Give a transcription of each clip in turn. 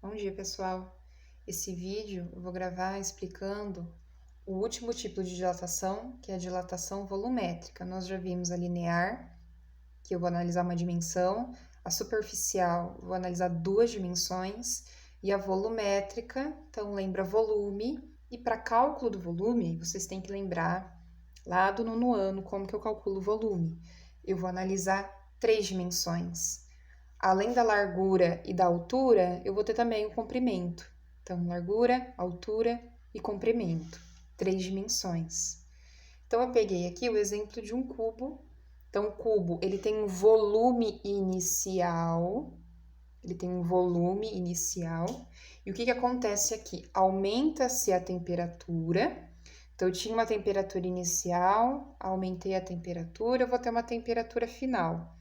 Bom dia, pessoal. Esse vídeo eu vou gravar explicando o último tipo de dilatação, que é a dilatação volumétrica. Nós já vimos a linear, que eu vou analisar uma dimensão, a superficial, vou analisar duas dimensões, e a volumétrica, então lembra volume, e para cálculo do volume, vocês têm que lembrar lá do nono ano como que eu calculo o volume. Eu vou analisar três dimensões. Além da largura e da altura, eu vou ter também o comprimento. Então, largura, altura e comprimento. Três dimensões. Então, eu peguei aqui o exemplo de um cubo. Então, o cubo, ele tem um volume inicial. Ele tem um volume inicial. E o que acontece aqui? Aumenta-se a temperatura. Então, eu tinha uma temperatura inicial, aumentei a temperatura, eu vou ter uma temperatura final.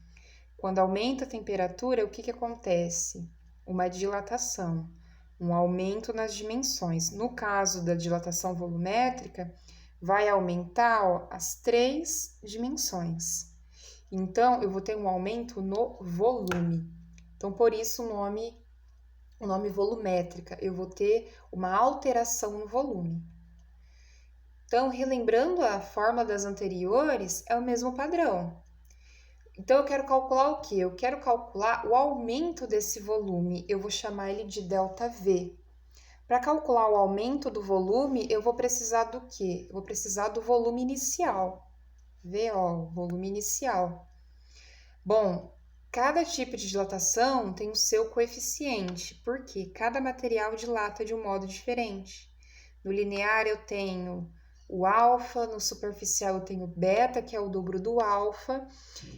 Quando aumenta a temperatura, o que acontece? Uma dilatação, um aumento nas dimensões. No caso da dilatação volumétrica, vai aumentar as três dimensões. Então, eu vou ter um aumento no volume. Então, por isso o nome volumétrica. Eu vou ter uma alteração no volume. Então, relembrando a fórmula das anteriores, é o mesmo padrão. Então, eu quero calcular o quê? Eu quero calcular o aumento desse volume. Eu vou chamar ele de ΔV. Para calcular o aumento do volume, eu vou precisar do quê? Eu vou precisar do volume inicial. VO, volume inicial. Bom, cada tipo de dilatação tem o seu coeficiente, porque cada material dilata de um modo diferente. No linear, eu tenho o alfa, no superficial eu tenho o beta, que é o dobro do alfa,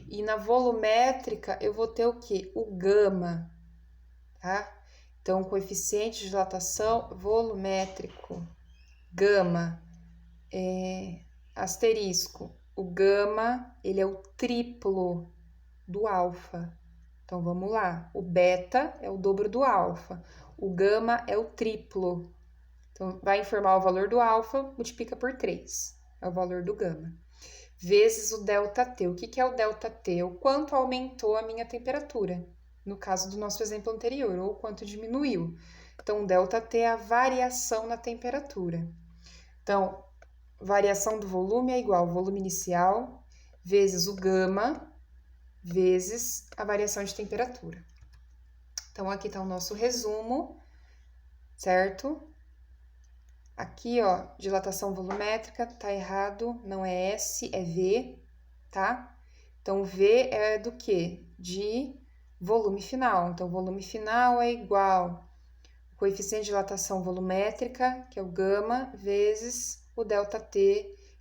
e na volumétrica eu vou ter o quê? O gama, tá? Então, o coeficiente de dilatação volumétrico, gama, asterisco. O gama, ele é o triplo do alfa. Então, vamos lá. O beta é o dobro do alfa. O gama é o triplo. Então, vai informar o valor do alfa, multiplica por 3. É o valor do gama. Vezes o ΔT. O que é o ΔT? O quanto aumentou a minha temperatura. No caso do nosso exemplo anterior, ou quanto diminuiu. Então, o ΔT é a variação na temperatura. Então, variação do volume é igual ao volume inicial vezes o gama vezes a variação de temperatura. Então, aqui está o nosso resumo, certo? Aqui, ó, dilatação volumétrica, tá errado, não é S, é V, tá? Então, V é do quê? De volume final. Então, volume final é igual ao coeficiente de dilatação volumétrica, que é o gama, vezes o ΔT,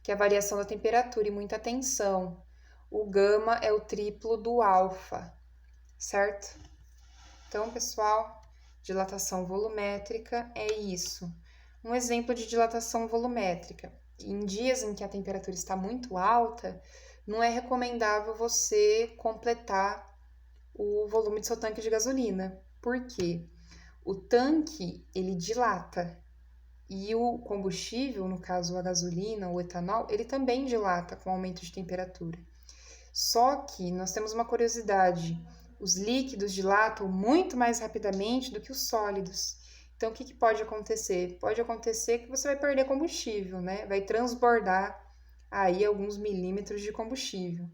que é a variação da temperatura. E muita atenção, o gama é o triplo do alfa, certo? Então, pessoal, dilatação volumétrica é isso. Um exemplo de dilatação volumétrica. Em dias em que a temperatura está muito alta, não é recomendável você completar o volume do seu tanque de gasolina. Por quê? O tanque, ele dilata. E o combustível, no caso a gasolina ou o etanol, ele também dilata com aumento de temperatura. Só que nós temos uma curiosidade. Os líquidos dilatam muito mais rapidamente do que os sólidos. Então, o que pode acontecer? Pode acontecer que você vai perder combustível, né? Vai transbordar aí alguns milímetros de combustível.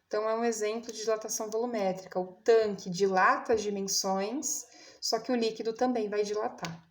Então, é um exemplo de dilatação volumétrica. O tanque dilata as dimensões, só que o líquido também vai dilatar.